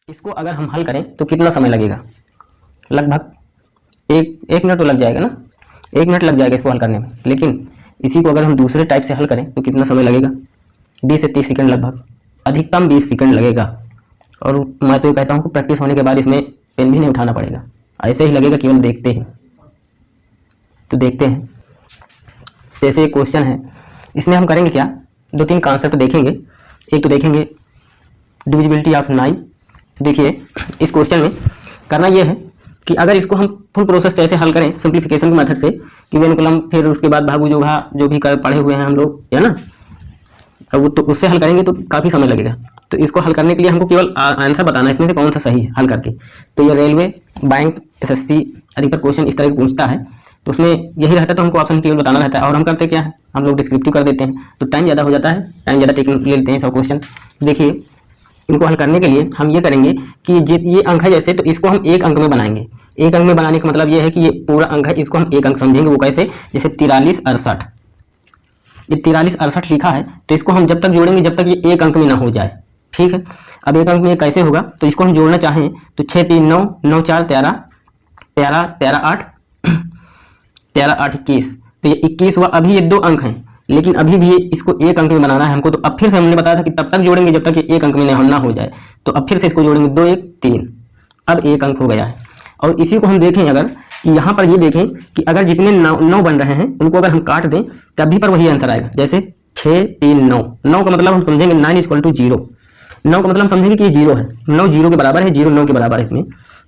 इसको अगर हम हल करें तो कितना समय लगेगा? लगभग एक मिनट तो लग जाएगा ना, 1 मिनट लग जाएगा इसको हल करने में। लेकिन इसी को अगर हम दूसरे टाइप से हल करें तो कितना समय लगेगा? 20 से 30 सेकंड, लगभग अधिकतम 20 सेकंड लगेगा। और मैं तो ये कहता हूँ कि प्रैक्टिस होने के बाद इसमें पेन भी नहीं उठाना पड़ेगा, ऐसे ही लगेगा, केवल देखते हैं। तो देखते हैं, जैसे एक क्वेश्चन है, इसमें हम करेंगे क्या, 2-3 कॉन्सेप्ट देखेंगे। एक तो देखेंगे डिविजिबिलिटी ऑफ 9। तो देखिए इस क्वेश्चन में करना यह है कि अगर इसको हम फुल प्रोसेस से ऐसे हल करें सिंप्लीफिकेशन के मेथड से, कि वेनुकुलम फिर उसके बाद भागु जोघा जो भी पढ़े हुए हैं हम लोग, है ना, अब तो उससे हल करेंगे तो काफ़ी समय लगेगा। तो इसको हल करने के लिए हमको केवल आंसर बताना है इसमें से कौन सा सही है हल करके। तो ये रेलवे, बैंक, एसएससी अधिकतर क्वेश्चन इस तरह से पूछता है, तो उसमें यही रहता है, तो हमको ऑप्शन केवल बताना रहता है। और हम करते क्या है, हम लोग डिस्क्रिप्टिव कर देते हैं, तो टाइम ज़्यादा हो जाता है, टाइम ज़्यादा टेक ले लेते हैं सब क्वेश्चन। देखिए इनको हल करने के लिए हम ये करेंगे कि ये अंक है जैसे, तो इसको हम एक अंक में बनाएंगे। एक अंक में बनाने का मतलब ये है कि ये पूरा अंक है, इसको हम एक अंक समझेंगे। वो कैसे, जैसे 43 68, ये 43 68 लिखा है, तो इसको हम जब तक जोड़ेंगे जब तक ये एक अंक में ना हो जाए, ठीक है। अब एक अंक में कैसे होगा, तो इसको हम जोड़ना चाहें तो 6 3 9 9 4 13 13 13 8 13 8 21, तो ये 21 हुआ। अभी ये 2 अंक हैं, लेकिन अभी भी इसको एक अंक में बनाना है हमको। तो अब फिर से हमने बताया था कि तब तक जोड़ेंगे जब तक ये एक अंक में ना हो जाए। तो अब फिर से इसको जोड़ेंगे, 2 1 3, अब एक अंक हो गया है। और इसी को हम देखें अगर, कि यहाँ पर ये देखें कि अगर जितने 9 बन रहे हैं उनको अगर हम काट दें तभी पर वही आंसर आएगा। जैसे 6 3 9, 9 का मतलब हम समझेंगे 9 = 0। 9 का मतलब हम समझेंगे कि ये 0 है, 9 0 के बराबर है, 0 9 के बराबर है इसमें,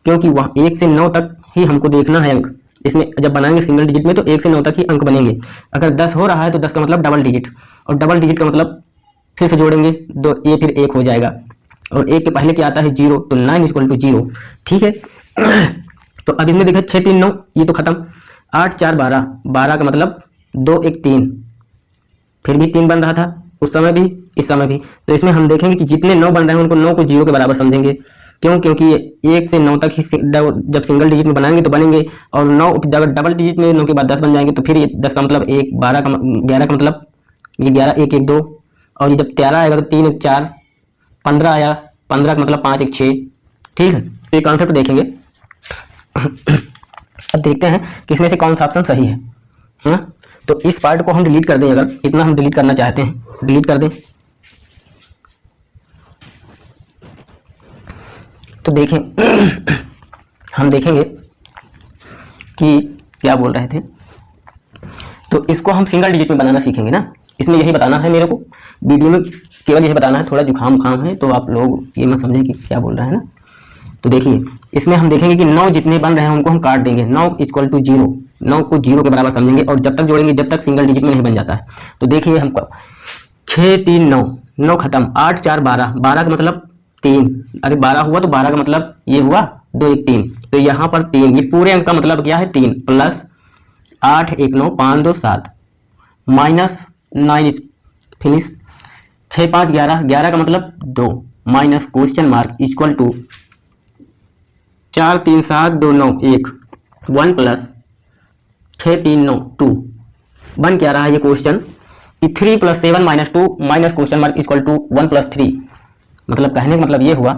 क्योंकि वहाँ 1 से 9 तक ही हमको देखना है अंक। इसमें जब बनाएंगे सिंगल डिजिट में तो 1 से 9 तक ही अंक बनेंगे। अगर 10 हो रहा है तो 10 का मतलब डबल डिजिट, और डबल डिजिट का मतलब फिर से जोड़ेंगे, दो ये फिर 1 हो जाएगा, और 1 के पहले क्या आता है 0, तो 9 = 0, ठीक है। तो अब इसमें देखिए 6 3 9, ये तो खत्म। 8 4 12, 12 का मतलब 2 1 3, फिर भी 3 बन रहा था उस समय भी, इस समय भी। तो इसमें हम देखेंगे कि जितने 9 बन रहे हैं उनको 9 को 0 के बराबर समझेंगे। क्यों, क्योंकि ये 1 से 9 तक ही जब सिंगल डिजिट में बनाएंगे तो बनेंगे, और 9 जब डबल डिजिट में 9 के बाद 10 बन जाएंगे, तो फिर ये 10 का मतलब 1, 12 का 11 का मतलब ये 11 1 1 2, और ये जब 13 आएगा तो 3 1 4, 15 आया, 15 का मतलब 5 1 6, ठीक है। तो ये कॉन्सेप्ट देखेंगे। अब देखते हैं कि इसमें से कौन सा ऑप्शन सही है ना। तो इस पार्ट को हम डिलीट कर दें, अगर इतना हम डिलीट करना चाहते हैं, डिलीट कर दें। तो देखें हम देखेंगे कि क्या बोल रहे थे। तो इसको हम सिंगल डिजिट में बनाना सीखेंगे ना, इसमें यही बताना है मेरे को, वीडियो में केवल यही बताना है। थोड़ा जुकाम है तो आप लोग ये मत समझें कि क्या बोल रहे हैं ना। तो देखिए इसमें हम देखेंगे कि 9 जितने बन रहे हैं उनको हम काट देंगे, 9 = 0, 9 को 0 के बराबर समझेंगे, और जब तक जोड़ेंगे जब तक सिंगल डिजिट में नहीं बन जाता है। तो देखिए हमको 6 3 9, 9 खत्म, 8 4 12, 12 का मतलब 3, अरे 12 हुआ तो 12 का मतलब ये हुआ 2 1 3, तो यहाँ पर 3, ये पूरे अंक का मतलब क्या है 3, प्लस 8 1 9 5 2 7, माइनस 9 फिनिश, 6 5 11, 11 का मतलब 2, minus question mark equal to 4 3 7 2 9 1, 1 plus 6 3 9 2, बन क्या रहा है ये क्वेश्चन कि 3 + 7 - 2 minus question mark equal to 1 + 3। मतलब कहने का मतलब ये हुआ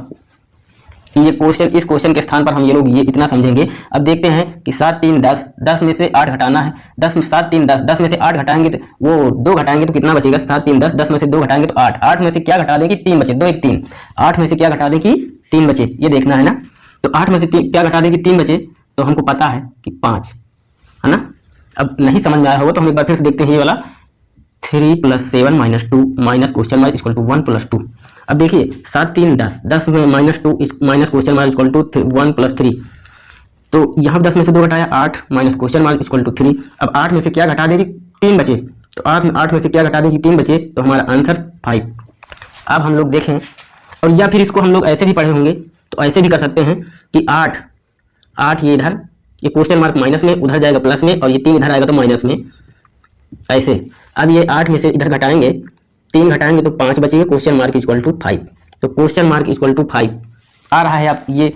कि ये क्वेश्चन, इस क्वेश्चन के स्थान पर हम ये लोग ये इतना समझेंगे। अब देखते हैं कि 7 3 10, 10 में से 8 घटाना है, 10 में 7 3 10, 10 में से 8 घटाएंगे तो वो 2 घटाएंगे तो कितना बचेगा, 7 3 10, 10 में से 2 घटाएंगे तो 8, 8 में से क्या घटा दें कि 3 बचे, 2 1 3, 8 में से क्या घटा दें कि 3 बचे, ये देखना है ना। तो 8 में से क्या घटा दें कि 3 बचे, तो हमको पता है कि 5 है ना। अब नहीं समझ में आया होगा तो हम एक बार फिर से देखते हैं ये वाला 3 + 7 - 2 minus question mark equal to 1 + 2। अब देखिए 7 3 10, 10 में -2 minus question mark equal to 1 + 3, तो यहाँ 10 में से 2 घटाया 8 minus question mark equal to 3। अब 8 में से क्या घटा देंगे 3 बचे, तो 8 में से क्या घटा देंगे 3 बचे, तो हमारा आंसर 5। अब हम लोग देखें, और या फिर इसको हम लोग ऐसे भी पढ़े होंगे, तो ऐसे भी कर सकते हैं कि 8 ये इधर, ये क्वेश्चन मार्क माइनस में उधर जाएगा प्लस में, और ये 3 इधर आएगा तो माइनस में, ऐसे। अब ये 8 में से इधर घटाएंगे, 3 घटाएंगे तो 5 बचेंगे, क्वेश्चन मार्क इक्वल टू 5, तो क्वेश्चन मार्क इक्वल टू 5 आ रहा है। आप ये,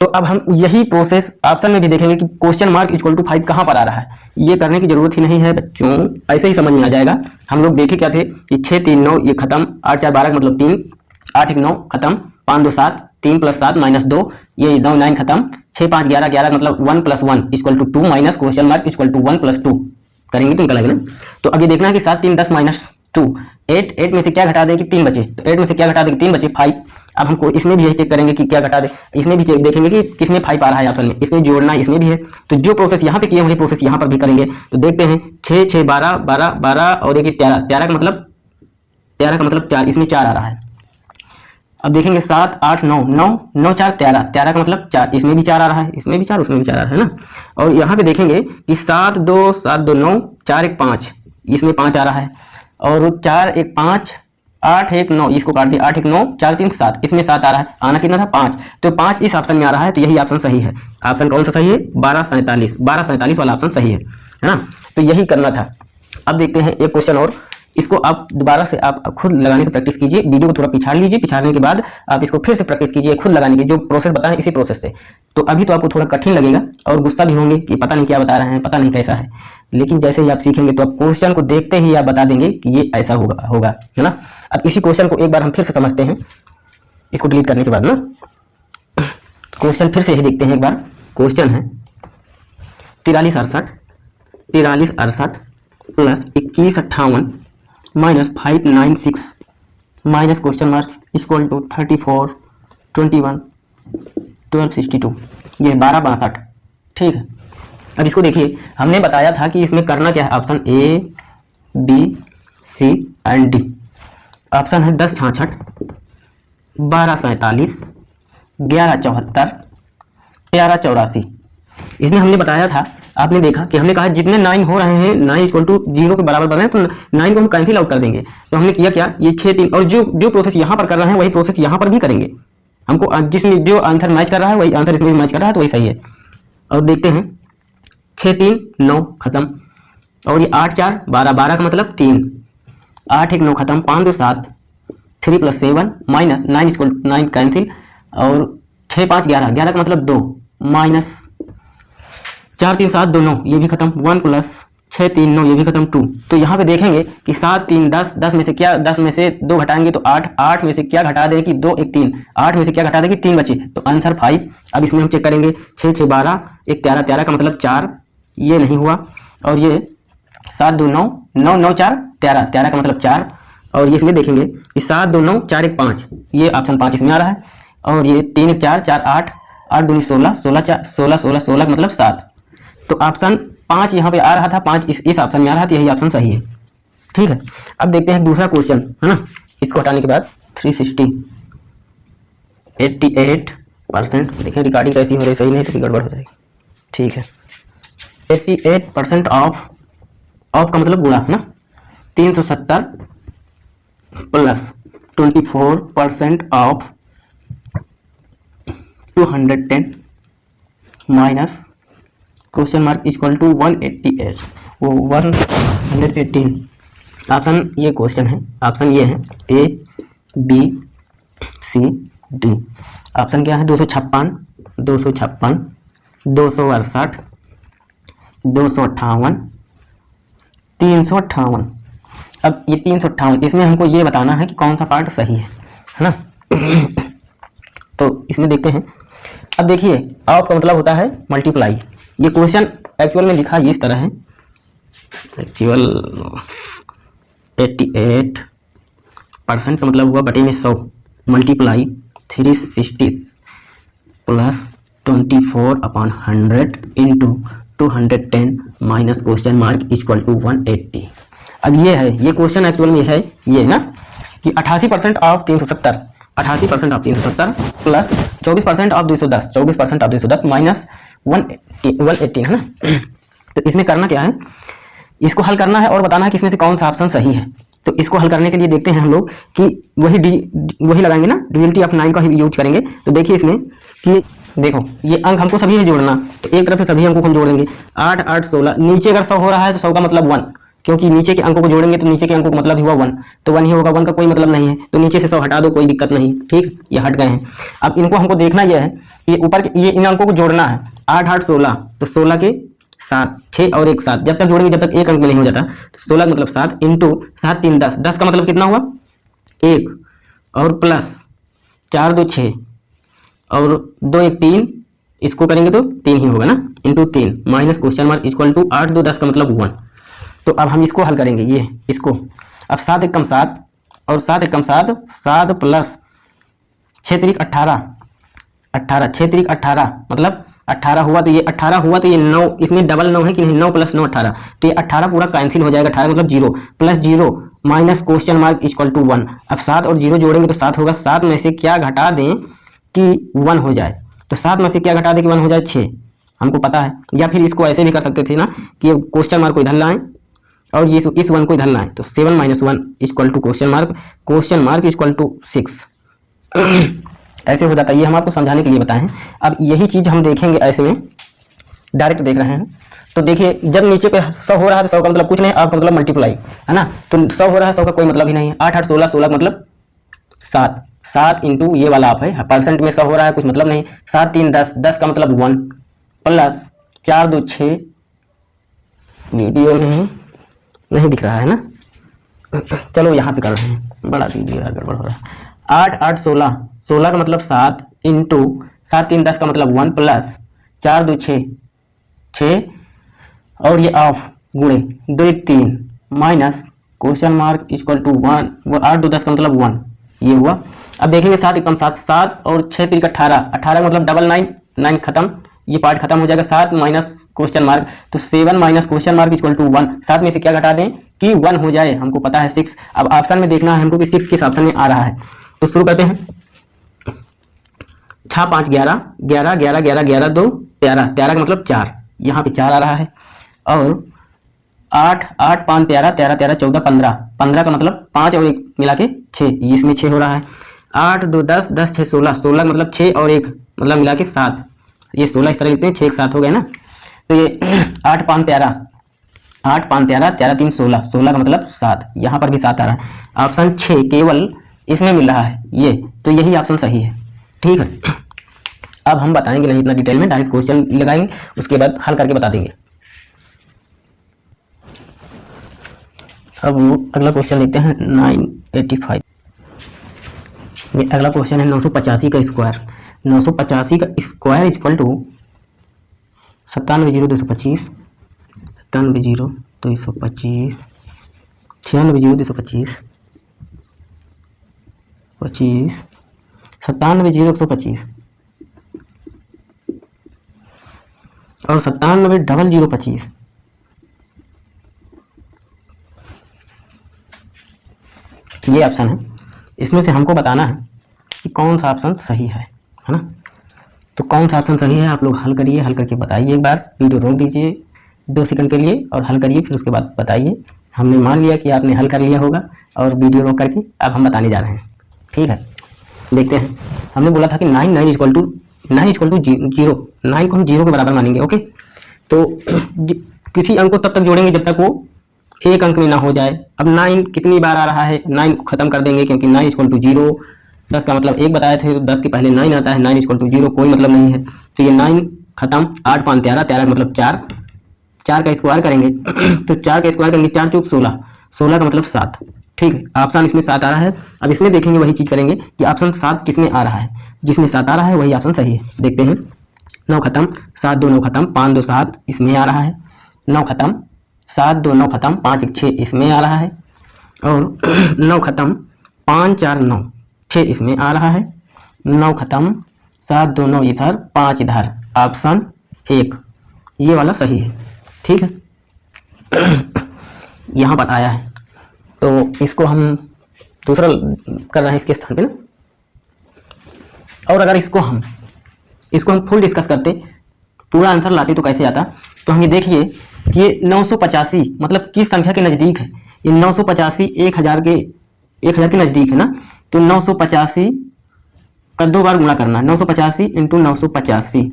तो अब हम यही प्रोसेस ऑप्शन में भी देखेंगे कि क्वेश्चन मार्क इक्वल टू 5 कहाँ पर आ रहा है। ये करने की जरूरत ही नहीं है बच्चों, ऐसे ही समझ में आ जाएगा। हम लोग देखे क्या थे कि 6 3 9 ये खत्म, 8 4 12 का मतलब 3, 8 1 9 खत्म, 5 2 7, 3 + 7 -2, ये 9 9 खत्म, 6 5 11 11 मतलब 1 + 1 = 2 माइनस क्वेश्चन मार्क = 1 + 2 करेंगे तो निकलेगा ना। तो अब ये देखना है कि 7 3 10 -2, 8 में से क्या घटा दे कि 3 बचे, तो 8 में से क्या घटा दे कि 3 बचे 5। अब हमको इसमें भी यही चेक करेंगे कि क्या घटा दे, इसमें भी चेक देखेंगे कि किसमें 5 आ रहा है ऑप्शन में, इसमें जोड़ना इसमें भी है। तो जो प्रोसेस यहाँ पे किए वही प्रोसेस यहाँ पर भी करेंगे। तो देखते हैं 6 6 12 12 12 और एक 13 13 का मतलब 4, इसमें 4 आ रहा है। अब देखेंगे 7 8 9 9 9 4 13 13 का मतलब 4, इसमें भी 4 आ रहा है, इसमें भी 4 उसमें भी 4 आ रहा है ना। और यहाँ पे देखेंगे कि 7 2 9 4 1 5, इसमें 5 आ रहा है, और 4 1 5 8 1 9, इसको काट दिया 8 1 9 4 3 7, इसमें 7 आ रहा है, आना कितना था 5, तो 5 इस ऑप्शन में आ रहा है, तो यही ऑप्शन सही है। ऑप्शन कौन सा सही है? 12 47 वाला ऑप्शन सही है ना। तो यही करना था। अब देखते हैं एक क्वेश्चन और, इसको आप दोबारा से आप खुद लगाने की प्रैक्टिस कीजिए, वीडियो को थोड़ा पिछाड़ लीजिए, पिछाड़ने के बाद आप इसको फिर से प्रैक्टिस कीजिए खुद लगाने की, जो प्रोसेस बताएं इसी प्रोसेस से। तो अभी तो आपको थोड़ा कठिन लगेगा और गुस्सा भी होंगे कि पता नहीं क्या बता रहे हैं, पता नहीं कैसा है, लेकिन जैसे ही आप सीखेंगे तो आप क्वेश्चन को देखते ही आप बता देंगे कि ये ऐसा होगा है ना। अब इसी क्वेश्चन को एक बार हम फिर से समझते हैं, इसको डिलीट करने के बाद ना, क्वेश्चन फिर से यही देखते हैं एक बार। क्वेश्चन है 43 68 plus 21 58 minus 596 minus question mark = 34 21 12 62, ये 12 62। ठीक है, अब इसको देखिए, हमने बताया था कि इसमें करना क्या है, option A B C and D. Option है 10 66 12 47 11 74 13 84। इसमें हमने बताया था, आपने देखा कि हमने कहा जितने 9 हो रहे हैं 9 = 0 के बराबर बन रहे हैं, तो 9 को हम कैंसिल आउट कर देंगे। तो हमने किया क्या, ये 6 3, और जो प्रोसेस यहाँ पर कर रहे हैं वही प्रोसेस यहाँ पर भी करेंगे। हमको जिसमें जो आंसर मैच कर रहा है वही आंसर इसमें भी मैच कर रहा है, तो वही सही है। और देखते हैं 6 3 9 खत्म, और ये 8 4 12 12 का मतलब 3, 8 1 9 खत्म, 5 2 7 3 + 7 माइनस 9 = 9 कैंसिल, और 6 5 11 11 का मतलब 2 माइनस 4 3 7 2 9, ये भी खत्म, 1 + 6 3 9, ये भी खत्म 2। तो यहाँ पे देखेंगे कि 7 3 10 10 में से क्या, 10 में से 2 घटाएंगे तो 8 8 में से क्या घटा दे कि 2 1 3, 8 में से क्या घटा दे कि 3 बचे, तो आंसर 5। अब इसमें हम चेक करेंगे 6 6 12 1 13 13 का मतलब 4, ये नहीं हुआ, और ये 7 2 9 9 9 4 13 13 का मतलब 4, और ये इसमें देखेंगे कि 7 2 9 4 1 5, ये ऑप्शन 5 इसमें आ रहा है, और ये 3 1 4 4 8 8 2 16 16 4 16 16 16 का मतलब 7। तो ऑप्शन 5 यहाँ पे आ रहा था, 5 इस ऑप्शन में आ रहा था, यही ऑप्शन सही है। ठीक है, अब देखते हैं दूसरा क्वेश्चन है ना। इसको हटाने के बाद 360 88%, देखिए रिकॉर्डिंग कैसी हो रही, सही नहीं तो गड़बड़ हो जाएगी। ठीक है, 88% ऑफ का मतलब गुणा है ना, 370 plus 24% of 210 minus question mark = 188, वो 118। ऑप्शन ये क्वेश्चन है, ऑप्शन ये है A B C D. Option क्या है, 256 256 268 258 358। अब ये 358, इसमें हमको ये बताना है कि कौन सा पार्ट सही है ना। तो इसमें देखते हैं। अब देखिए, ऑफ का मतलब होता है मल्टीप्लाई। ये क्वेश्चन एक्चुअल में लिखा इस तरह है, एक्चुअल 88% का मतलब हुआ बटे में 100 multiply 360 plus 24/100 into 210 minus question mark = 180। अब ये है, ये क्वेश्चन एक्चुअल में है ये ना कि 88% of 370, 88% of 370 plus 24% of 210, 24% of 210 minus 180 है ना। तो इसमें करना क्या है, इसको हल करना है और बताना है कि इसमें से कौन सा ऑप्शन सही है। तो इसको हल करने के लिए देखते हैं हम लोग कि वही लगाएंगे ना, ड्यूअलिटी ऑफ 9 का ही यूज करेंगे। तो देखिए इसमें कि देखो ये अंक हमको सभी है जोड़ना, तो एक तरफ से सभी अंकों को हम जोड़ेंगे। 8 8 16, नीचे अगर 100 हो रहा है तो 100 का मतलब 1, क्योंकि नीचे के अंकों को जोड़ेंगे तो नीचे के अंकों का मतलब ही हुआ 1, तो 1 ही होगा, 1 का कोई मतलब नहीं है, तो नीचे से 100 हटा दो, कोई दिक्कत नहीं। ठीक, ये हट गए हैं। अब इनको हमको देखना यह है कि ऊपर ये इन अंकों को जोड़ना है। 8 8 16, तो 16 के 7, 6 और 1 7, जब तक जोड़ेंगे जब तक एक अंक में नहीं हो जाता, तो 16 का मतलब 7 इंटू 7 3 10 का मतलब कितना हुआ 1, और प्लस 4 2 6, और 2 1 3, इसको करेंगे तो 3 ही होगा ना, into 3 minus question mark equal to 8 2 10 का मतलब 1। तो अब हम इसको हल करेंगे, ये इसको। अब 7 एकम 7 और 7 एकम 7, 7 प्लस 6 3 18, 18 6 3 18 मतलब 18 हुआ। तो ये 18 हुआ तो ये 9, इसमें डबल 9 है कि नहीं, 9 प्लस 9 18, तो ये 18 पूरा कैंसिल हो जाएगा, 18 मतलब 0 plus 0 minus question mark equal to 1। अब 7 और 0 जोड़ेंगे तो 7 होगा, 7 में से क्या घटा दें कि 1 हो जाए, तो 7 में से क्या घटा दें कि 1 हो जाए, 6, हमको पता है। या फिर इसको ऐसे भी कर सकते थे ना कि क्वेश्चन मार्क को इधर लाएं और ये इस 1 को इधर लाएं, तो 7 minus 1 equal to question mark equal to 6 ऐसे हो जाता है। ये हम आपको समझाने के लिए बताएं हैं। अब यही चीज़ हम देखेंगे ऐसे में, डायरेक्ट देख रहे हैं। तो देखिए जब नीचे पे 100 हो रहा है तो 100 का मतलब कुछ नहीं, आप का मतलब मल्टीप्लाई है ना, तो 100 हो रहा है, 100 का कोई मतलब ही नहीं है। 8 8 16, 16 का मतलब 7, 7 इंटू ये वाला आप है, परसेंट में 100 हो रहा है, कुछ मतलब नहीं। 7 3 10, 10 का मतलब 1 प्लस 4 2 6, वीडियो में नहीं दिख रहा है ना, चलो यहाँ पे कर रहे हैं, बड़ा वीडियो है, गड़बड़ हो रहा है। 8 8 16, 16 का मतलब 7 इंटू 7 3 10 का मतलब 1 प्लस 4 2 6, 6 और ये ऑफ गुणे 2 1 3 minus question mark equal to 1, वो 8 2 10 का मतलब 1, ये हुआ। अब देखेंगे 7 एकम 7, 7 और 6 3 18, 18 का मतलब डबल 9, 9 खत्म, ये पार्ट खत्म हो जाएगा। 7 माइनस क्वेश्चन मार्क, तो 7 minus question mark equal to 1, 7 में से क्या घटा दें कि 1 हो जाए, हमको पता है 6। अब ऑप्शन में देखना है हमको कि 6 किस ऑप्शन में आ रहा है, तो शुरू करते हैं। 6 5 11, 11 11 11 11 2 13, 13 का मतलब 4, यहाँ पे 4 आ रहा है। और 8 8 5 13, 13 13 14 15, 15 का मतलब 5 और 1 मिला के 6, ये इसमें 6 हो रहा है। 8 2 10, 10 6 16, 16 का मतलब 6 और 1 मतलब मिला के 7, ये 16 इस तरह लिखते हैं, 6 7 हो गए ना। तो ये 8 5 13, 8 5 13, 13 3 16, 16 का मतलब 7, यहाँ पर भी 7 आ रहा है। ऑप्शन 6 केवल इसमें मिल रहा है ये, तो यही ऑप्शन सही है, ठीक है। अब हम बताएंगे नहीं इतना डिटेल में, डायरेक्ट क्वेश्चन लगाएंगे, उसके बाद हल करके बता देंगे। अब अगला क्वेश्चन लेते हैं 985। ये अगला क्वेश्चन है 985 का स्क्वायर। 985 का स्क्वायर इक्वल टू 97 0 225, 97 0 225, 96 0 225, 25, 97 0 125 और 97 0 25। ये ऑप्शन है, इसमें से हमको बताना है कि कौन सा ऑप्शन सही है ना। तो कौन सा ऑप्शन सही है आप लोग हल करिए, हल करके बताइए। एक बार वीडियो रोक दीजिए 2 सेकंड के लिए और हल करिए, फिर उसके बाद बताइए। हमने मान लिया कि आपने हल कर लिया होगा और वीडियो रोक करके अब हम बताने जा रहे हैं, ठीक है। देखते हैं, हमने बोला था कि 9 इक्वल टू 0, 9 को हम 0 के बराबर मानेंगे, ओके। तो किसी अंक को तब तक जोड़ेंगे जब तक वो एक अंक में ना हो जाए। अब 9 कितनी बार आ रहा है, 9 को खत्म कर देंगे, क्योंकि 9 इक्वल टू 0, 10 का मतलब 1 बताए थे, तो 10 के पहले 9 आता है, 9 इक्वल टू 0 कोई मतलब नहीं है, तो ये 9 खत्म। 8 5 13, 13 का मतलब 4, 4 का स्क्वायर करेंगे तो 4 का स्क्वायर करेंगे, 4 चौक 16, 16 का मतलब 7, ठीक है। ऑप्शन इसमें 7 आ रहा है। अब इसमें देखेंगे वही चीज़ करेंगे कि ऑप्शन 7 किस में आ रहा है, जिसमें 7 आ रहा है वही ऑप्शन सही है। देखते हैं, 9 खत्म, 7 2 9 खत्म, 5 2 7 इसमें आ रहा है, 9 खत्म, 7 2 9 खत्म, 5 1 6 इसमें आ रहा है, और 9 खत्म, 5 4 9 6 इसमें आ रहा है, 9 खत्म, 7 2 9 इधर, 5 इधर, ऑप्शन 1 ये वाला सही है, ठीक है। यहाँ पर आया है तो इसको हम दूसरा कर रहे हैं इसके स्थान पे ना। और अगर इसको हम फुल डिस्कस करते, पूरा आंसर लाते तो कैसे आता, तो हम ये देखिए कि ये 985 मतलब किस संख्या के नज़दीक है। ये 985 1000 के नज़दीक है ना, तो 985 का 2 बार गुणा करना है, 985 इंटू 985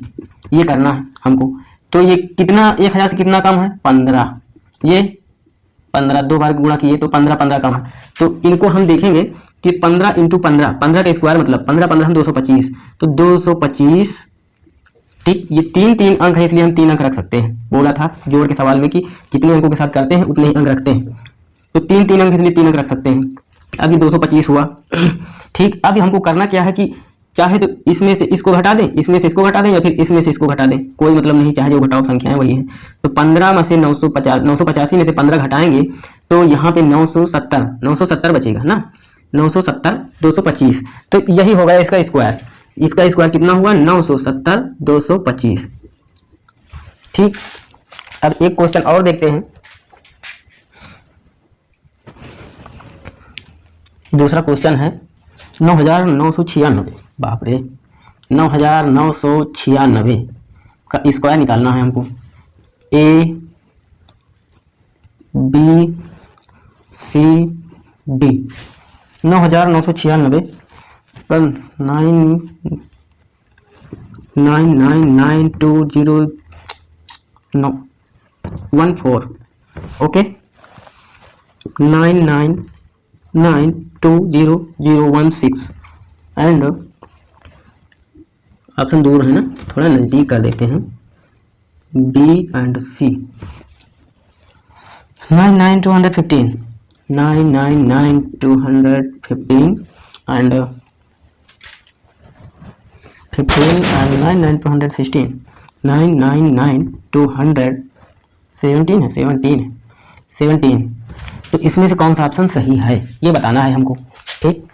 ये करना है हमको। तो ये कितना 1000 से कितना कम है, 15, ये 15 2 बार गुणा किए तो 15 15 कम है। तो इनको हम देखेंगे कि 15 इंटू 15, 15 का स्क्वायर मतलब 15 15 हम 225, तो 225, ठीक। ये 3 अंक है इसलिए हम 3 अंक रख सकते हैं, बोला था जोड़ के सवाल में कि जितने अंकों के साथ करते हैं उतने ही अंक रखते हैं, तो 3 अंक इसलिए 3 अंक रख सकते हैं। अब ये 225 हुआ, ठीक। अब हमको करना क्या है कि चाहे तो इसमें से इसको घटा दें, इसमें से इसको घटा दें, या फिर इसमें से इसको घटा दें, कोई मतलब नहीं, चाहे जो घटाओ संख्याएं वही है। तो 15 में से 985 में से 15 घटाएंगे तो यहाँ पे 970 बचेगा ना, 970 225, तो यही होगा इसका स्क्वायर। इसका स्क्वायर कितना हुआ? 970 225। ठीक, अब एक क्वेश्चन और देखते हैं। दूसरा क्वेश्चन है 9996, बाप रे, 9996 का स्क्वायर निकालना है हमको। ए बी सी डी, 9996 पर 999920914, ओके, 9992016 एंड ऑप्शन दूर है ना, थोड़ा नज़दीक कर देते हैं, B and C. 99215, 99915 and 15 and 99216, 999 है 17। तो इसमें से कौन सा ऑप्शन सही है ये बताना है हमको। ठीक,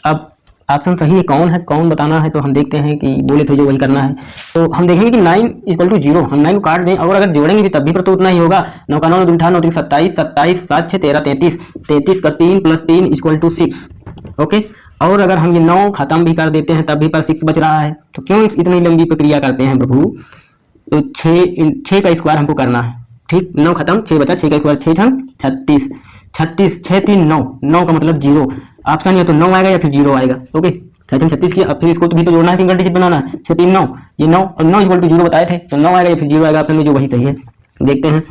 अब ऑप्शन सही है कौन है, कौन बताना है, तो हम देखते हैं कि बोले थे जो वही करना है। तो हम देखेंगे कि 9 = 0, हम 9 को काट दें और अगर जोड़ेंगे भी तब भी पर तो उतना ही होगा। 9 का 9 9 9 27, 27 7 6 13 33, 33 का 3 + 3 = 6, ओके। और अगर हम ये 9 खत्म भी कर देते हैं तब भी पर 6 बच रहा है, तो क्यों इतनी लंबी प्रक्रिया करते हैं प्रभु। तो 6 का स्क्वायर हमको करना है। ठीक, 9 खत्म, 6 बचा, 6 का स्क्वायर 6 36, 36 6 3 9, 9 का मतलब 0। ऑप्शन या तो 9 आएगा या फिर 0 आएगा, ओके। 36 किया, अब फिर इसको तो भी तो जोड़ना है, सिंगल डिजिट बनाना है। 6 3 9, ये 9 और 9 = 0 बताए थे, तो 9 आएगा या फिर 0 आएगा ऑप्शन में, जो वही सही है। देखते हैं,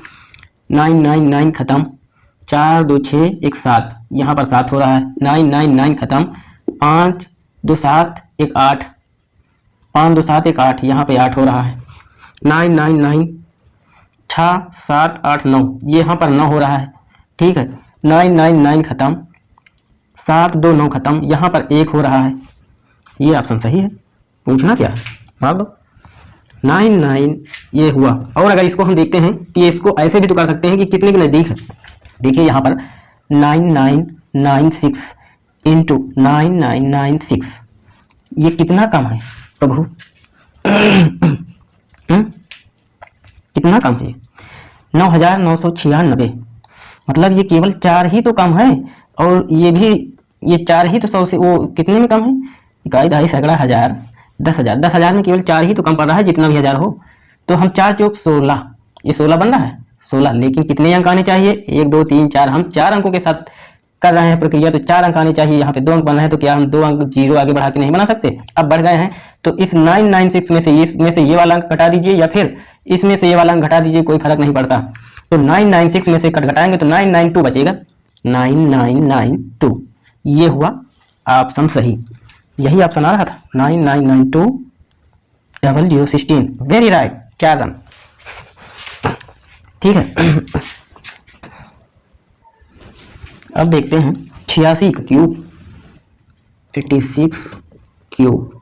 999 खत्म, 4 2 6 1 7, यहाँ पर 7 हो रहा है। 999 खत्म, 5 2 7 1 8, 5 2 7 1 8, यहाँ पे 8 हो रहा है। 999 6 7 8 9, ये यहाँ पर 9 हो रहा है। ठीक है, 999 खत्म, 7 2 9 खत्म, यहाँ पर 1 हो रहा है। ये ऑप्शन सही है, पूछना क्या है, मार दो। 99 ये हुआ। और अगर इसको हम देखते हैं कि इसको ऐसे भी तो कर सकते हैं कि कितने के नज़दीक है। देखिए यहाँ पर 9996 × 9996, ये कितना कम है प्रभु कितना कम है? 9996, मतलब ये केवल 4 ही तो कम है, और ये भी ये 4 ही तो 100 से वो कितने में कम है? इकाई, दहाई, सैकड़ा, हज़ार, 10,000, 10,000 में केवल 4 ही तो कम पड़ रहा है, जितना भी 1000 हो। तो हम 4 चौक 16, ये 16 बन रहा है, 16, लेकिन कितने अंक आने चाहिए? 1 2 3 4, हम 4 अंकों के साथ कर रहे हैं प्रक्रिया, तो 4 अंक आने चाहिए। यहाँ पे 2 अंक बन रहे हैं, तो क्या हम 2 अंक 0 आगे बढ़ा के नहीं बना सकते? अब बढ़ गए हैं, तो इस 996 में से इसमें से ये वाला अंक घटा दीजिए, या फिर इसमें से ये वाला अंक घटा दीजिए, कोई फर्क नहीं पड़ता। तो 996 में से घटाएंगे तो 992 बचेगा, 9992, ये हुआ ऑप्शन सही। यही ऑप्शन आ रहा था, 99920016, वेरी राइट, 4 रन। ठीक है, अब देखते हैं 86 का cube, 86 cube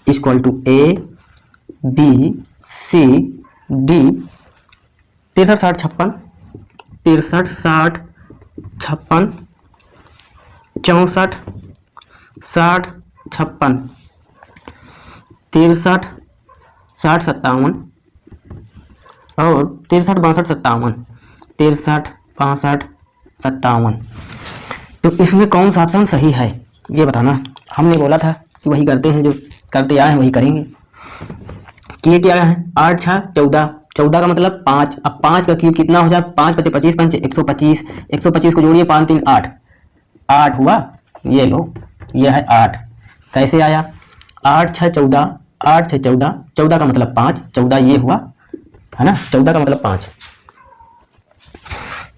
= A B C D, 63 60 56, 63 60 56, 64 60 56, 63 60 57 और 63 62 57, 63 65 57। तो इसमें कौन सा ऑप्शन सही है ये बताना। हमने बोला था कि वही करते हैं, जो करते आए हैं वही करेंगे। किए क्या है, 8 6 14, 14 का मतलब 5। अब 5 का क्यूब कितना हो जाए? 5 5 25 5 125, 125 को जोड़िए, 5 3 8, 8 हुआ। ये लो, ये है 8। कैसे आया? 8 6 14, 8 6 14, 14 का मतलब 5, 14 ये हुआ है ना, 14 का मतलब 5,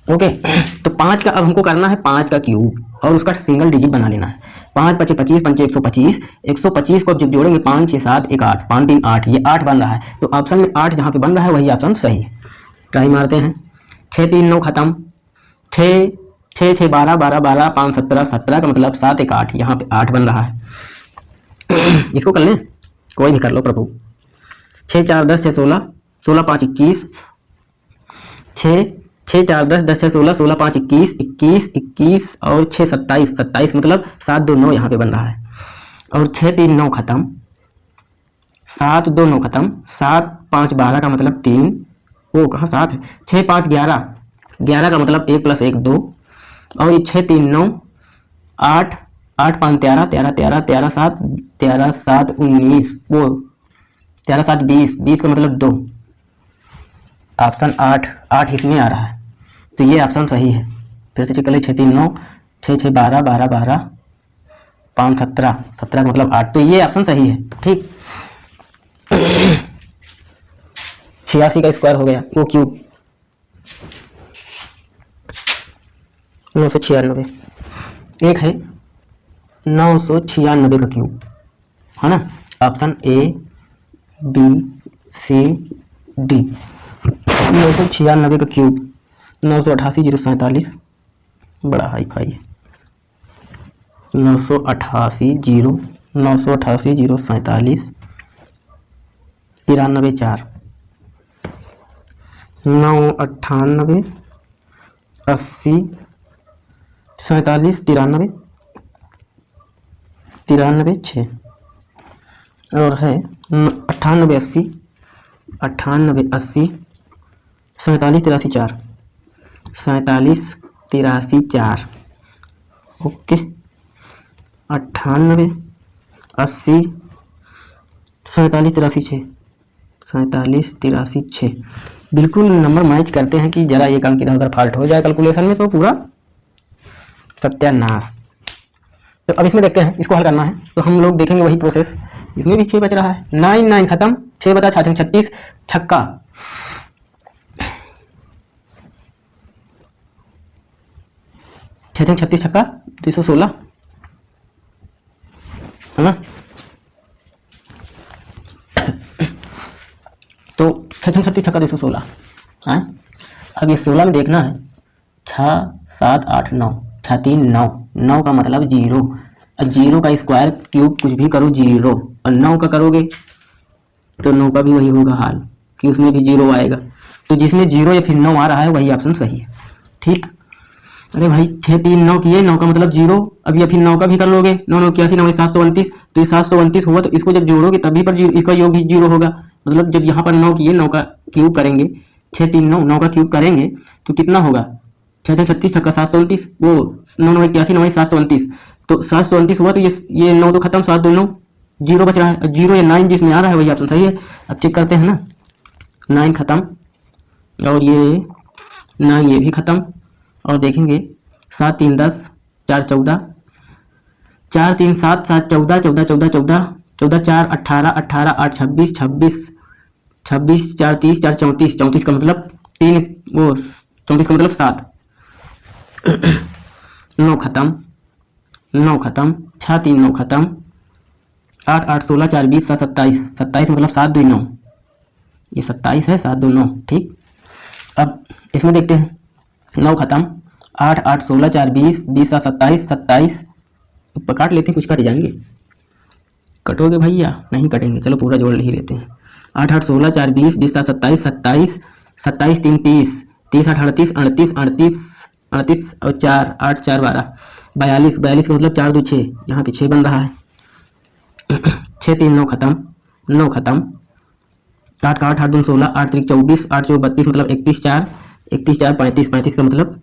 ओके। तो 5 का अब हमको करना है 5 का क्यूब और उसका सिंगल डिजिट बना लेना है। 5 5 25 5 125, 125 को जब जोड़ेंगे 5 6 7 1 8, 5 3 8, ये 8 बन रहा है। तो ऑप्शन में 8 जहाँ पे बन रहा है वही ऑप्शन सही है। ट्राई मारते हैं। 6 3 9 खत्म, 6 6 6 12 12 12, 5 17 17 का मतलब 7 1 8, यहाँ पे 8 बन रहा है। इसको कर लें, कोई भी कर लो प्रभु। 6 4 10 6 16, 16 5 21, 6 6 4 10 10 6 16, 16 5 21, 21 21 और 6 27, 27 मतलब 7 2 9 यहाँ पे बन रहा है, और 6 3 9 खत्म, 7 2 9 खत्म, 7 5 12 का मतलब 3, वो कहाँ 7 है, 6 5 11, 11 का मतलब 1 + 1 2, और ये 6 3 9 8, 8 5 13, 13 13 13 7, 13 7 19, वो 13 7 20, 20 का मतलब 2, ऑप्शन 8 8 इसमें आ रहा है, तो ये ऑप्शन सही है। फिर से चेक कर ले, 6 3 9, 6 6 12 12 12, 5 17, 17 का मतलब 8, तो ये ऑप्शन सही है। ठीक, 86 का स्क्वायर हो गया, वो क्यूब 996, एक है 996 का क्यूब, है ना, option A B C D. 996 का क्यूब 988 047, बड़ा हाई फाई है, 988 047, 93 4, 998 80 47, 93 93 6, और है 98 80 47 83 4, 47 83 4, ओके, 98 80 47 83 6, 47 83 6, बिल्कुल नंबर मैच करते हैं कि जरा एक अंक इधर उधर फॉल्ट हो जाए कैलकुलेशन में तो पूरा सत्यानाश। तो अब इसमें देखते हैं, इसको हल करना है तो हम लोग देखेंगे वही प्रोसेस, इसमें भी 6 बच रहा है, 9 9 खत्म, 6 बता 36 छक्का, 6 36 छक्का 216, है ना, तो 6 36 छक्का 216 है। अब ये 16 में देखना है, 6 7 8 9, 6 3 9, 9 का मतलब 0, और 0 का स्क्वायर क्यूब कुछ भी करो 0, और 9 का करोगे तो 9 का भी वही होगा हाल कि उसमें भी 0 आएगा, तो जिसमें 0 या फिर 9 आ रहा है वही ऑप्शन सही है। ठीक, अरे भाई 6 3 9 किए, 9 का मतलब 0, अब या फिर 9 का भी कर लोगे, 9 9 81 9 729, तो ये 729 हुआ, तो इसको जब जोड़ोगे तभी पर इसका योग भी 0 होगा, मतलब जब यहाँ पर 9 किए 9 का क्यूब करेंगे, 6 3 9 9 का क्यूब करेंगे तो कितना होगा, 6 6 36 छक्का 729, वो 9 9 81 9 729, तो 729 हुआ, तो ये 9 तो खत्म, 7 2 9, 0 बच रहा है, 0 या 9 जिसमें आ रहा है वही ऑप्शन सही है। अब चेक करते हैं ना, 9 खत्म, और ये 9 ये भी खत्म, और देखेंगे 7 3 10, 4 14, 4 3 7 7 14 14 14 14 14 4 18 18 8 26 26 26 4 30 4 34 34 का मतलब 3, वो 34 का मतलब 7, 9 खत्म, 9 खत्म, 6 3 9 खत्म, 8 8 16 4 20 7 27 27 मतलब 7 2 9, ये 27 है, 7 2 9। ठीक, अब इसमें देखते हैं, 9 खत्म, 8 8 16 4 20 20 7 27 27, काट लेते हैं, कुछ कट जाएंगे, कटोगे भैया, नहीं कटेंगे, चलो पूरा जोड़ ही लेते हैं, 8 8 16 4 20 20 7 27 27 27 3 30 30 8 38 38 38 38 और 4 8 4 12 42 42 का मतलब 4 2 6, यहाँ पे 6 बन रहा है, 6 3 9 खत्म, 9 खत्म, 8 का 8 8 2 16 8 3 24 8 4 32 मतलब 31 4 31 4 35 35 का मतलब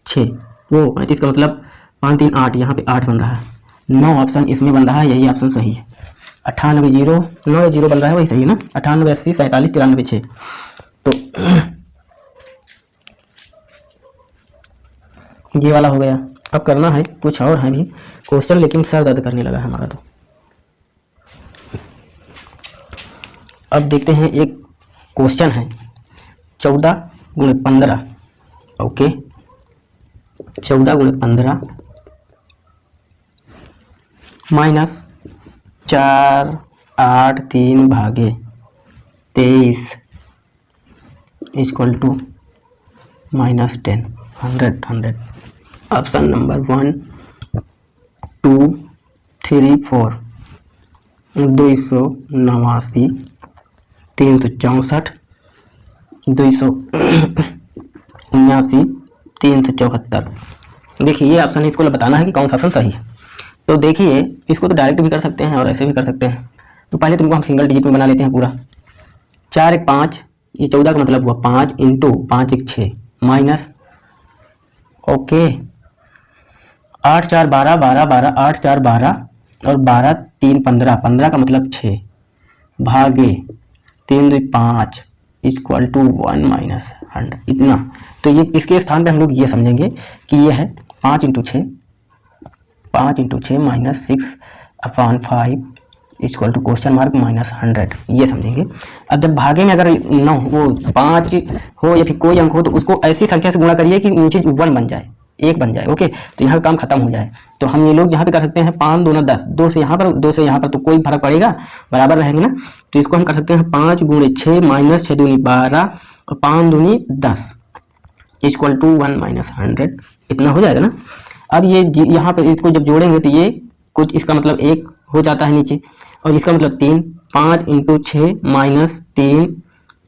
6, वो 35 का मतलब 5 3 8, यहाँ पे 8 बन रहा है, 9 ऑप्शन इसमें बन रहा है, यही ऑप्शन सही है। 98 0 9 0 बन रहा है, वही सही है ना, 98 80 47 93 6, तो ये वाला हो गया। अब करना है कुछ और है भी क्वेश्चन, लेकिन सर दर्द करने लगा है हमारा, तो अब देखते हैं, एक क्वेश्चन है 14 × 15, ओके, 14 × 15 माइनस 4 8 3 भागे 23 equal to minus 10 100 100, option number 1 2 3 4, 289, 364, 279, 374। देखिए ये ऑप्शन है, इसको बताना है कि कौन सा ऑप्शन सही है। तो देखिए इसको तो डायरेक्ट भी कर सकते हैं और ऐसे भी कर सकते हैं। तो पहले तुमको हम सिंगल डिजिट में बना लेते हैं पूरा। 4 1 5, ये 14 का मतलब हुआ 5 इंटू 5 1 6 माइनस, ओके 8 4 12 12 12, 8 4 12 और 12 3 15, 15 का मतलब 6 भागे 3 2 5 इक्वल टू 1 माइनस 100 इतना। तो ये इसके स्थान पे हम लोग ये समझेंगे कि ये है 5 into 6, 5 into 6 minus 6/5 equal to question mark minus 100, ये समझेंगे। अब जब भागे में अगर 9 वो 5 हो या फिर कोई अंक हो तो उसको ऐसी संख्या से गुणा करिए कि नीचे 1 बन जाए, 1 बन जाए, ओके। तो यहाँ काम खत्म हो जाए। तो हम ये लोग यहाँ पे कर सकते हैं 5 2 10, 2 से यहाँ पर 2 से यहाँ पर तो कोई फर्क पड़ेगा, बराबर रहेंगे ना। तो इसको हम कर सकते हैं 5 गुणे 6 माइनस 6 दूनी 12 और 5 दूनी 10 इक्वल टू 1 माइनस 100, इतना हो जाएगा ना। अब ये यहाँ पर इसको जब जोड़ेंगे तो ये कुछ इसका मतलब 1 हो जाता है नीचे, और इसका मतलब 3, 5 into 6 minus 3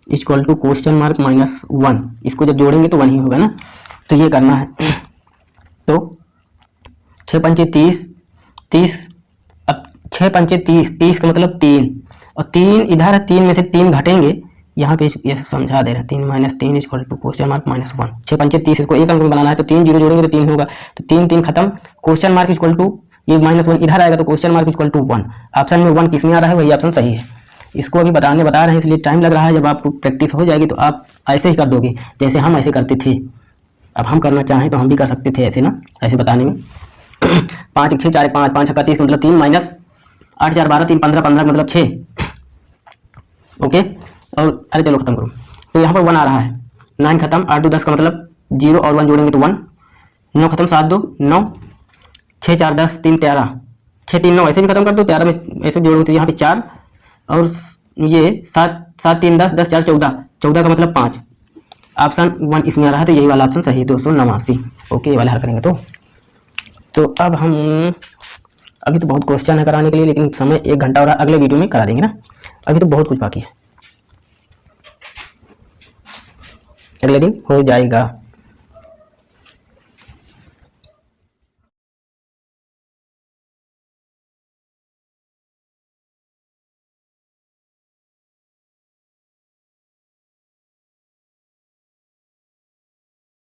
equal to question mark minus 1, इसको जब जोड़ेंगे तो 1 ही होगा ना। तो ये करना है। तो 6 पंचे 30, 30, अब 6 पंचे 30, 30 का मतलब 3 और 3 इधर है, 3 में से 3 घटेंगे, यहाँ पे ये समझा दे रहे हैं 3 minus 3 equal to question mark minus 1। 6 पंचे 30, इसको एक अंक में बनाना है तो 3 जीरो जोड़ेंगे तो 3 होगा, तो 3 3 खत्म, क्वेश्चन मार्क इक्वल टू ये माइनस 1 इधर आएगा तो question mark equal to 1। Option में 1 किसमें आ रहा है, वही ऑप्शन सही है। इसको अभी बता रहे हैं इसलिए टाइम लग रहा है, जब आपको प्रैक्टिस हो जाएगी तो आप ऐसे ही कर दोगे जैसे हम ऐसे करते थे। अब हम करना चाहें तो हम भी कर सकते थे ऐसे ना, ऐसे बताने में। 5 1 6 4 1 5, 5 6 30 मतलब 3 माइनस 8 4 12 3 15, 15 मतलब 6, ओके। और अरे चलो खत्म करो, तो यहाँ पर 1 आ रहा है, 9 खत्म, 8 2 10 का मतलब 0 और 1 जोड़ेंगे तो 1, 9 खत्म, 7 2 9, 6 4 10 3 13, 6 3 9 ऐसे भी खत्म कर दो, 13 में ऐसे जोड़ोगे तो यहाँ पे 4 और ये 7 7 3 10 10 4 14, 14 का मतलब 5। ऑप्शन 1 इसमें आ रहा है तो यही वाला ऑप्शन सही है, 289, ओके। ये वाला हल करेंगे तो अब हम अभी तो बहुत क्वेश्चन है कराने के लिए, लेकिन समय 1 घंटा और अगले वीडियो में करा देंगे ना, अभी तो बहुत कुछ बाकी है, अगले दिन हो जाएगा।